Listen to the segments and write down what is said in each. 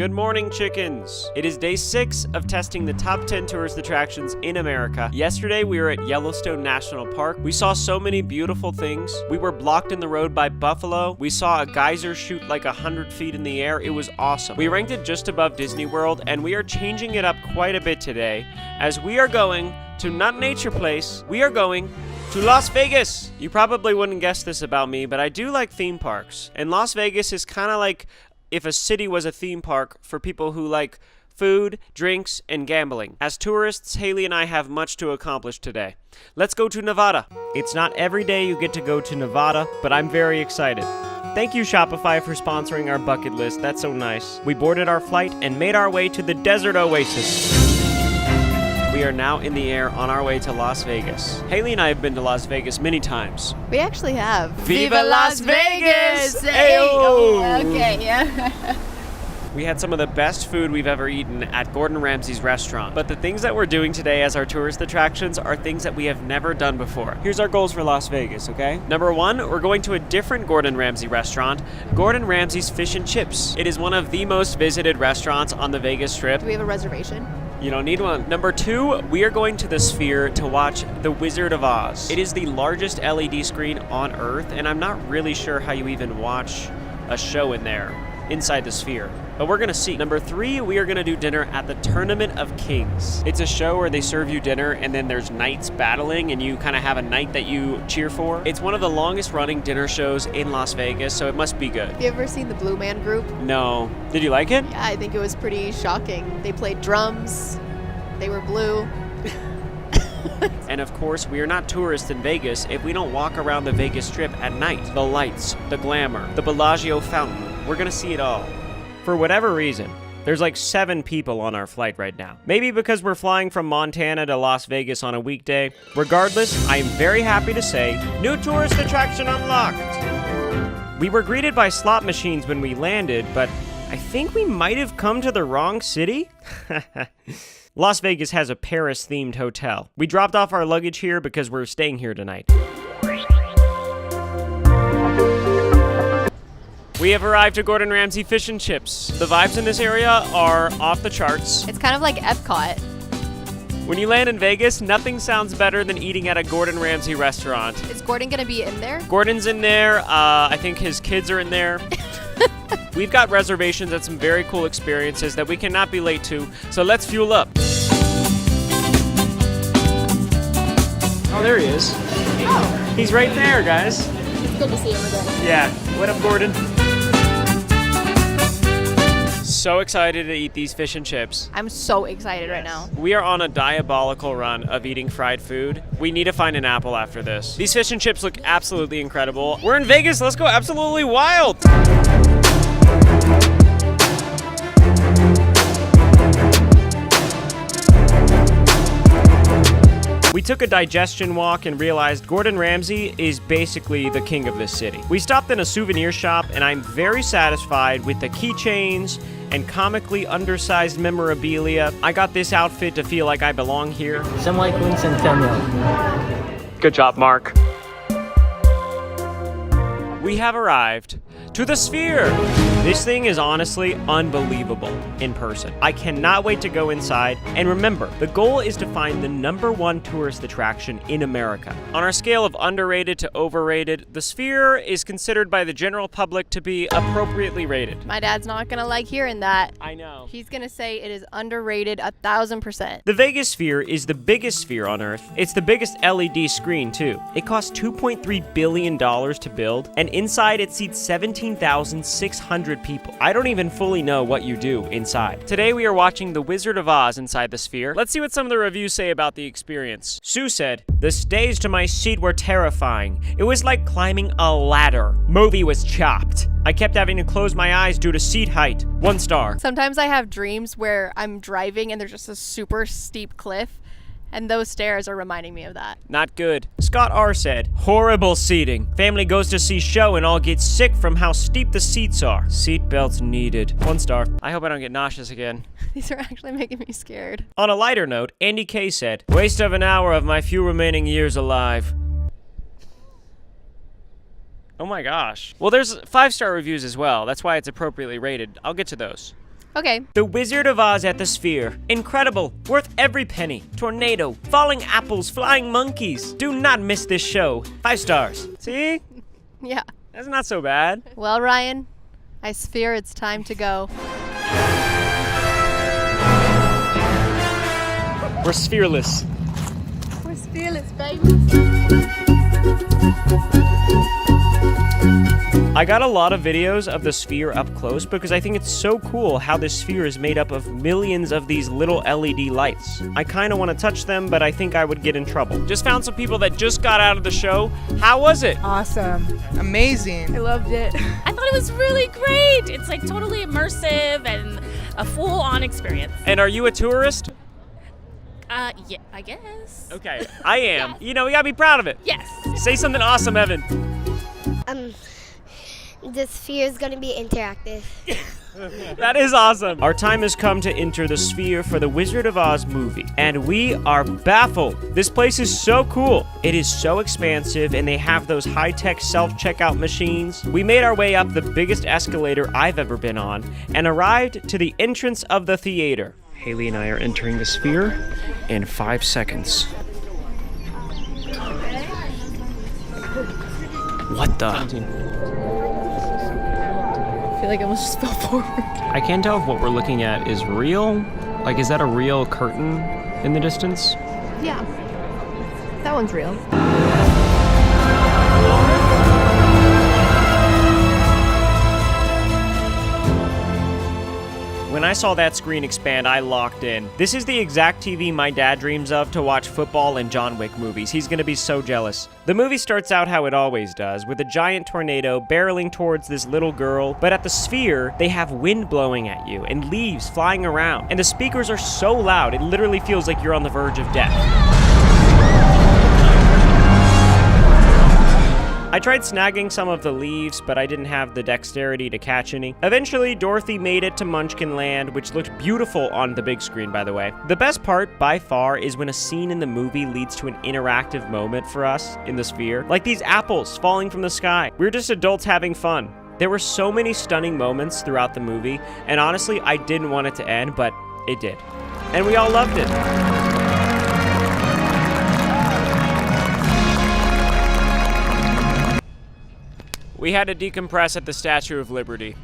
Good morning, chickens. It is day 6 of testing the top 10 tourist attractions in America. Yesterday, we were at Yellowstone National Park. We saw so many beautiful things. We were blocked in the road by buffalo. We saw a geyser shoot like 100 feet in the air. It was awesome. We ranked it just above Disney World, and we are changing it up quite a bit today, as we are going to not Nature Place, we are going to Las Vegas. You probably wouldn't guess this about me, but I do like theme parks. And Las Vegas is kind of like if a city was a theme park for people who like food, drinks, and gambling. As tourists, Haley and I have much to accomplish today. Let's go to Nevada. It's not every day you get to go to Nevada, but I'm very excited. Thank you, Shopify, for sponsoring our bucket list. That's so nice. We boarded our flight and made our way to the desert oasis. We are now in the air on our way to Las Vegas. Haley and I have been to Las Vegas many times. We actually have. Viva Las Vegas! Hey! Oh, okay, yeah. We had some of the best food we've ever eaten at Gordon Ramsay's restaurant. But the things that we're doing today as our tourist attractions are things that we have never done before. Here's our goals for Las Vegas, okay? Number 1, we're going to a different Gordon Ramsay restaurant, Gordon Ramsay's Fish and Chips. It is one of the most visited restaurants on the Vegas Strip. Do we have a reservation? You don't need one. Number 2, we are going to the Sphere to watch The Wizard of Oz. It is the largest LED screen on Earth, and I'm not really sure how you even watch a show in there, inside the Sphere. But we're gonna see. Number 3, we are gonna do dinner at the Tournament of Kings. It's a show where they serve you dinner and then there's knights battling and you kind of have a knight that you cheer for. It's one of the longest running dinner shows in Las Vegas, so it must be good. Have you ever seen the Blue Man Group? No. Did you like it? Yeah, I think it was pretty shocking. They played drums, they were blue. And of course, we are not tourists in Vegas if we don't walk around the Vegas Strip at night. The lights, the glamour, the Bellagio fountain. We're gonna see it all. For whatever reason, there's like 7 people on our flight right now. Maybe because we're flying from Montana to Las Vegas on a weekday. Regardless, I am very happy to say, new tourist attraction unlocked! We were greeted by slot machines when we landed, but I think we might have come to the wrong city? Las Vegas has a Paris-themed hotel. We dropped off our luggage here because we're staying here tonight. We have arrived at Gordon Ramsay Fish and Chips. The vibes in this area are off the charts. It's kind of like Epcot. When you land in Vegas, nothing sounds better than eating at a Gordon Ramsay restaurant. Is Gordon gonna be in there? Gordon's in there. I think his kids are in there. We've got reservations at some very cool experiences that we cannot be late to, so let's fuel up. Oh, there he is. Oh. He's right there, guys. It's good to see him again. Yeah. What up, Gordon? So excited to eat these fish and chips. I'm so excited right now. We are on a diabolical run of eating fried food. We need to find an apple after this. These fish and chips look absolutely incredible. We're in Vegas. Let's go absolutely wild. We took a digestion walk and realized Gordon Ramsay is basically the king of this city. We stopped in a souvenir shop and I'm very satisfied with the keychains and comically undersized memorabilia. I got this outfit to feel like I belong here. Some like Centennial. Good job, Mark. We have arrived to the Sphere. This thing is honestly unbelievable in person. I cannot wait to go inside. And remember, the goal is to find the #1 tourist attraction in America. On our scale of underrated to overrated, the Sphere is considered by the general public to be appropriately rated. My dad's not gonna like hearing that. I know. He's gonna say it is underrated 1,000%. The Vegas Sphere is the biggest sphere on Earth. It's the biggest LED screen, too. It cost $2.3 billion to build, and inside it seats 17,600 people. I don't even fully know what you do inside. Today we are watching The Wizard of Oz inside the Sphere. Let's see what some of the reviews say about the experience. Sue said, "The stays to my seat were terrifying. It was like climbing a ladder. Movie was chopped. I kept having to close my eyes due to seat height. 1 star. Sometimes I have dreams where I'm driving and there's just a super steep cliff, and those stairs are reminding me of that. Not good." Scott R. said, "Horrible seating. Family goes to see show and all get sick from how steep the seats are. Seat belts needed." 1 star. I hope I don't get nauseous again. These are actually making me scared. On a lighter note, Andy K. said, "Waste of an hour of my few remaining years alive." Oh my gosh. Well, there's 5-star reviews as well. That's why it's appropriately rated. I'll get to those. Okay. The Wizard of Oz at the Sphere. Incredible. Worth every penny. Tornado. Falling apples. Flying monkeys. Do not miss this show. 5 stars. See? Yeah. That's not so bad. Well, Ryan, I fear it's time to go. We're sphereless. We're fearless, baby. I got a lot of videos of the sphere up close because I think it's so cool how this sphere is made up of millions of these little LED lights. I kind of want to touch them, but I think I would get in trouble. Just found some people that just got out of the show. How was it? Awesome. Amazing. I loved it. I thought it was really great. It's like totally immersive and a full-on experience. And are you a tourist? Yeah, I guess. Okay, I am. You know, we gotta be proud of it. Yes. Say something awesome, Evan. The sphere is going to be interactive. That is awesome. Our time has come to enter the sphere for the Wizard of Oz movie, and we are baffled. This place is so cool. It is so expansive, and they have those high-tech self-checkout machines. We made our way up the biggest escalator I've ever been on, and arrived to the entrance of the theater. Haley and I are entering the sphere in 5 seconds. What the? I feel like I almost just fell forward. I can't tell if what we're looking at is real. Like, is that a real curtain in the distance? Yeah. That one's real. When I saw that screen expand, I locked in. This is the exact TV my dad dreams of to watch football and John Wick movies. He's gonna be so jealous. The movie starts out how it always does, with a giant tornado barreling towards this little girl, but at the sphere, they have wind blowing at you and leaves flying around. And the speakers are so loud, it literally feels like you're on the verge of death. I tried snagging some of the leaves, but I didn't have the dexterity to catch any. Eventually, Dorothy made it to Munchkin Land, which looked beautiful on the big screen, by the way. The best part, by far, is when a scene in the movie leads to an interactive moment for us in the sphere. Like these apples falling from the sky. We're just adults having fun. There were so many stunning moments throughout the movie, and honestly, I didn't want it to end, but it did. And we all loved it. We had to decompress at the Statue of Liberty.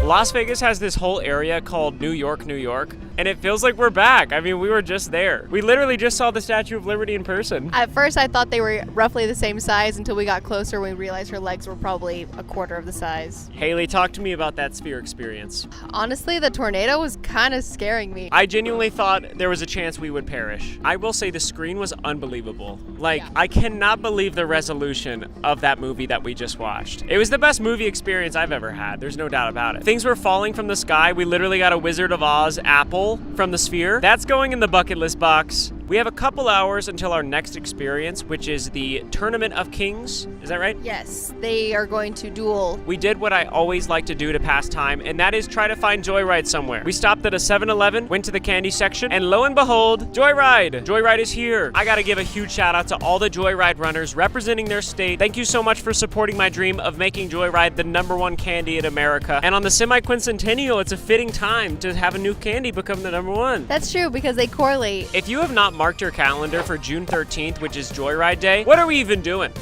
Las Vegas has this whole area called New York, New York, and it feels like we're back. I mean, we were just there. We literally just saw the Statue of Liberty in person. At first, I thought they were roughly the same size until we got closer. We realized her legs were probably a quarter of the size. Haley, talk to me about that sphere experience. Honestly, the tornado was kind of scaring me. I genuinely thought there was a chance we would perish. I will say the screen was unbelievable. Like, Yeah. I cannot believe the resolution of that movie that we just watched. It was the best movie experience I've ever had. There's no doubt about it. Things were falling from the sky. We literally got a Wizard of Oz apple from the sphere. That's going in the bucket list box. We have a couple hours until our next experience, which is the Tournament of Kings. Is that right? Yes, they are going to duel. We did what I always like to do to pass time, and that is try to find Joyride somewhere. We stopped at a 7-Eleven, went to the candy section, and lo and behold, Joyride! Joyride is here. I gotta give a huge shout out to all the Joyride runners representing their state. Thank you so much for supporting my dream of making Joyride the #1 candy in America. And on the semi-quincentennial, it's a fitting time to have a new candy become the #1. That's true because they correlate. If you have not marked your calendar for June 13th, which is Joyride Day, what are we even doing?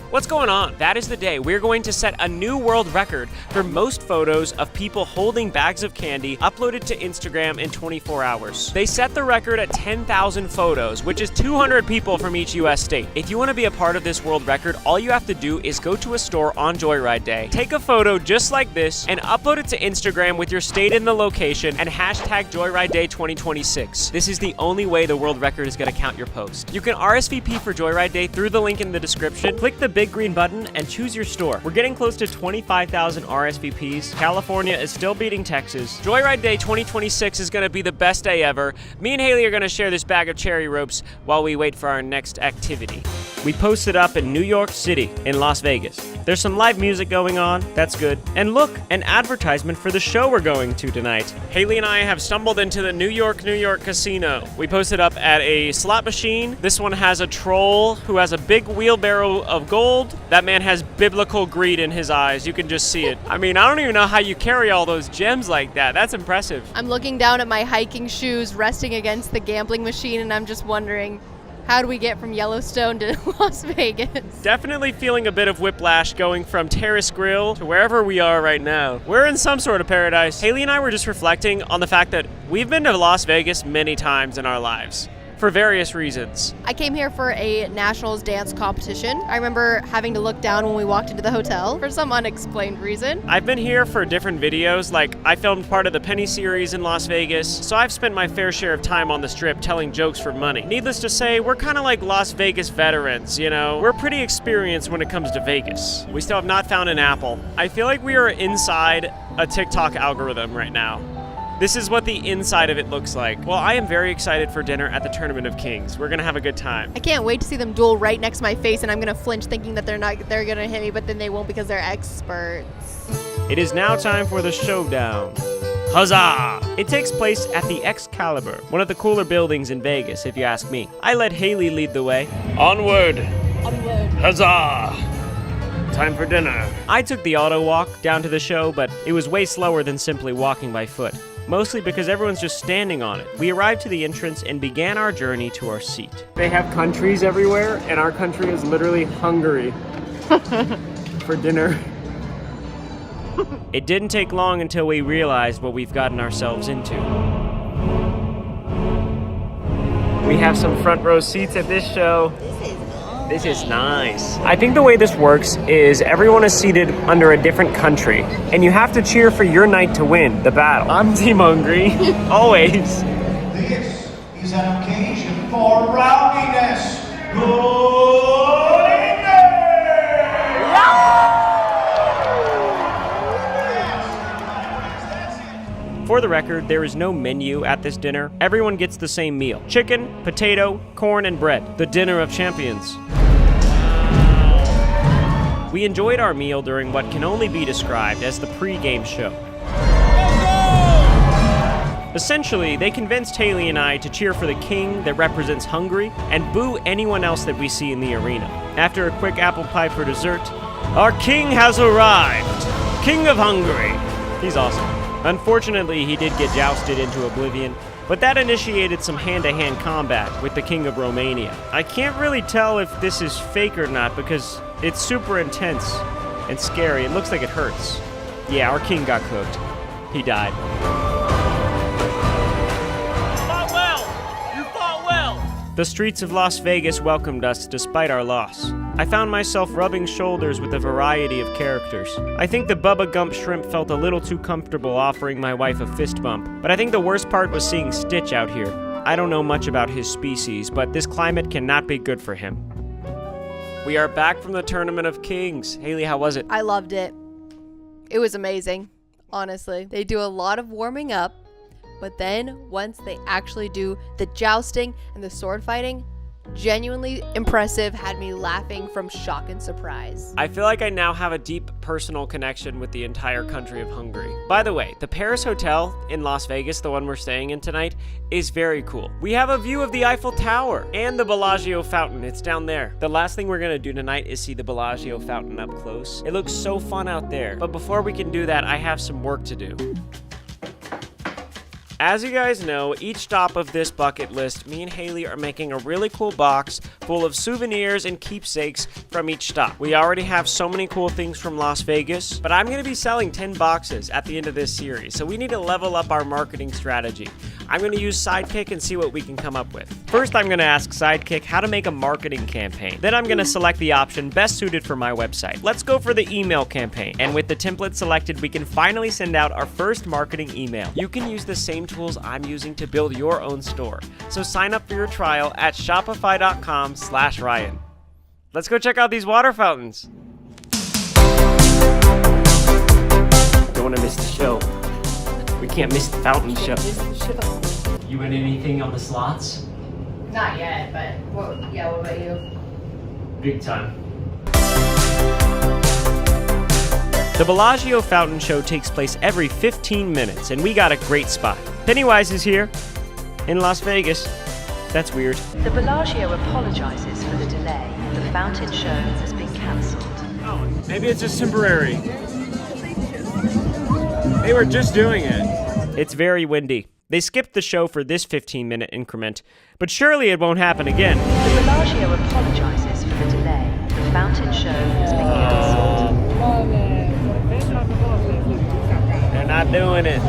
What's going on? That is the day we're going to set a new world record for most photos of people holding bags of candy uploaded to Instagram in 24 hours. They set the record at 10,000 photos, which is 200 people from each US state. If you want to be a part of this world record, all you have to do is go to a store on Joyride Day, take a photo just like this, and upload it to Instagram with your state and the location, and hashtag Joyride Day 2026. This is the only way the world record is going to count your post. You can RSVP for Joyride Day through the link in the description. Click the big green button and choose your store. We're getting close to 25,000 RSVPs. California is still beating Texas. Joyride Day 2026 is going to be the best day ever. Me and Haley are going to share this bag of cherry ropes while we wait for our next activity. We posted up in New York City in Las Vegas. There's some live music going on, that's good. And look, an advertisement for the show we're going to tonight. Haley and I have stumbled into the New York casino. We posted up at a slot machine. This one has a troll who has a big wheelbarrow of gold. That man has biblical greed in his eyes. You can just see it. I mean, I don't even know how you carry all those gems like that. That's impressive. I'm looking down at my hiking shoes resting against the gambling machine, and I'm just wondering, how do we get from Yellowstone to Las Vegas? Definitely feeling a bit of whiplash going from Terrace Grill to wherever we are right now. We're in some sort of paradise. Haley and I were just reflecting on the fact that we've been to Las Vegas many times in our lives. For various reasons. I came here for a nationals dance competition. I remember having to look down when we walked into the hotel for some unexplained reason. I've been here for different videos, like I filmed part of the Penny series in Las Vegas, so I've spent my fair share of time on the strip telling jokes for money. Needless to say, we're kind of like Las Vegas veterans, you know? We're pretty experienced when it comes to Vegas. We still have not found an apple. I feel like we are inside a TikTok algorithm right now. This is what the inside of it looks like. Well, I am very excited for dinner at the Tournament of Kings. We're gonna have a good time. I can't wait to see them duel right next to my face, and I'm gonna flinch thinking that they're gonna hit me, but then they won't because they're experts. It is now time for the showdown. Huzzah! It takes place at the Excalibur, one of the cooler buildings in Vegas, if you ask me. I let Haley lead the way. Onward! Onward! Huzzah! Time for dinner. I took the auto walk down to the show, but it was way slower than simply walking by foot. Mostly because everyone's just standing on it. We arrived to the entrance and began our journey to our seat. They have countries everywhere, and our country is literally Hungary for dinner. It didn't take long until we realized what we've gotten ourselves into. We have some front row seats at this show. This is nice. I think the way this works is everyone is seated under a different country, and you have to cheer for your knight to win the battle. I'm Team Hungry, always. This is an occasion for rowdiness. For the record, there is no menu at this dinner. Everyone gets the same meal. Chicken, potato, corn, and bread. The dinner of champions. We enjoyed our meal during what can only be described as the pre-game show. Essentially, they convinced Haley and I to cheer for the king that represents Hungary and boo anyone else that we see in the arena. After a quick apple pie for dessert, our king has arrived! King of Hungary! He's awesome. Unfortunately, he did get jousted into oblivion, but that initiated some hand-to-hand combat with the King of Romania. I can't really tell if this is fake or not because it's super intense and scary. It looks like it hurts. Yeah, our king got cooked. He died. Fought well! You fought well! The streets of Las Vegas welcomed us despite our loss. I found myself rubbing shoulders with a variety of characters. I think the Bubba Gump shrimp felt a little too comfortable offering my wife a fist bump, but I think the worst part was seeing Stitch out here. I don't know much about his species, but this climate cannot be good for him. We are back from the Tournament of Kings. Haley, how was it? I loved it. It was amazing, honestly. They do a lot of warming up, but then once they actually do the jousting and the sword fighting, genuinely impressive, had me laughing from shock and surprise. I feel like I now have a deep personal connection with the entire country of Hungary. By the way, the Paris Hotel in Las Vegas, the one we're staying in tonight, is very cool. We have a view of the Eiffel Tower and the Bellagio fountain. It's down there. The last thing we're gonna do tonight is see the Bellagio fountain up close. It looks so fun out there. But before we can do that, I have some work to do. As you guys know, each stop of this bucket list, me and Haley are making a really cool box full of souvenirs and keepsakes from each stop. We already have so many cool things from Las Vegas, but I'm going to be selling 10 boxes at the end of this series, so we need to level up our marketing strategy. I'm going to use Sidekick and see what we can come up with. First, I'm going to ask Sidekick how to make a marketing campaign. Then I'm going to select the option best suited for my website. Let's go for the email campaign. And with the template selected, we can finally send out our first marketing email. You can use the same tools I'm using to build your own store. So sign up for your trial at shopify.com/Ryan. Let's go check out these water fountains. Don't want to miss the show. We can't miss the fountain show. You win anything on the slots? Not yet, but what about you? Big time. The Bellagio Fountain Show takes place every 15 minutes, and we got a great spot. Pennywise is here in Las Vegas. That's weird. The Bellagio apologizes for the delay. The fountain show has been cancelled. Oh, maybe it's just temporary. They were just doing it. It's very windy. They skipped the show for this 15-minute increment, but surely it won't happen again. The Bellagio apologizes for the delay. The fountain show has been cancelled. They're not doing it.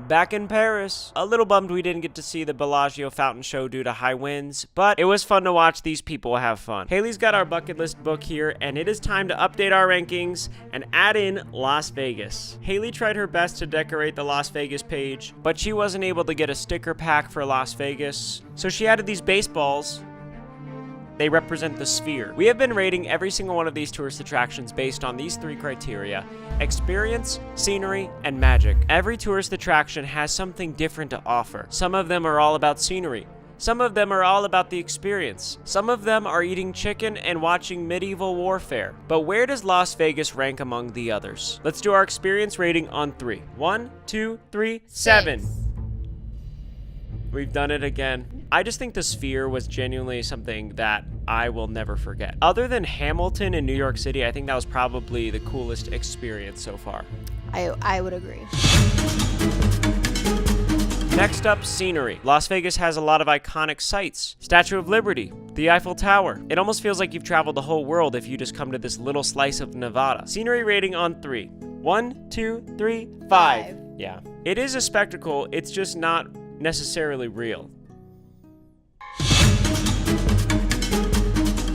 Back in Paris. A little bummed we didn't get to see the Bellagio Fountain Show due to high winds, but it was fun to watch these people have fun. Haley's got our bucket list book here, and it is time to update our rankings and add in Las Vegas. Haley tried her best to decorate the Las Vegas page, but she wasn't able to get a sticker pack for Las Vegas, so she added these baseballs. They represent the sphere. We have been rating every single one of these tourist attractions based on these 3 criteria: experience, scenery, and magic. Every tourist attraction has something different to offer. Some of them are all about scenery. Some of them are all about the experience. Some of them are eating chicken and watching medieval warfare. But where does Las Vegas rank among the others? Let's do our experience rating on 3. 1, 2, 3, 7. We've done it again. I just think the Sphere was genuinely something that I will never forget. Other than Hamilton in New York City, I think that was probably the coolest experience so far. I would agree. Next up, scenery. Las Vegas has a lot of iconic sights. Statue of Liberty, the Eiffel Tower. It almost feels like you've traveled the whole world if you just come to this little slice of Nevada. Scenery rating on 3. 1, 2, 3, 5. Yeah. It is a spectacle, it's just not necessarily real.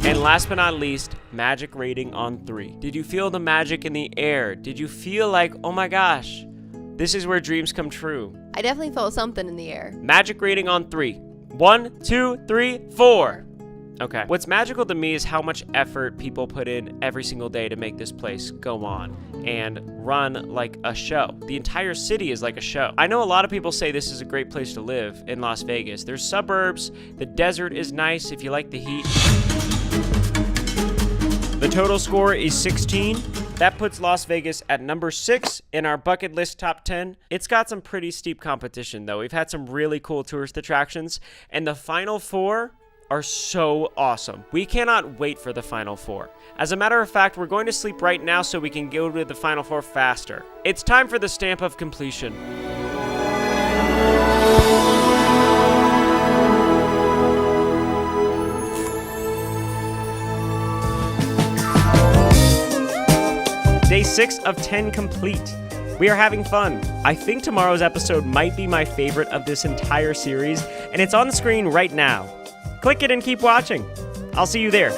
And last but not least, magic rating on 3. Did you feel the magic in the air? Did you feel like, oh my gosh, this is where dreams come true? I definitely felt something in the air. Magic rating on 3. 1, 2, 3, 4. Okay. What's magical to me is how much effort people put in every single day to make this place go on and run like a show. The entire city is like a show. I know a lot of people say this is a great place to live in Las Vegas. There's suburbs, the desert is nice if you like the heat. The total score is 16. That puts Las Vegas at number 6 in our bucket list top 10. It's got some pretty steep competition though. We've had some really cool tourist attractions, and the final 4 are so awesome. We cannot wait for the final 4. As a matter of fact, we're going to sleep right now so we can go to the final 4 faster. It's time for the stamp of completion. Day 6 of 10 complete. We are having fun. I think tomorrow's episode might be my favorite of this entire series, and it's on the screen right now. Click it and keep watching. I'll see you there.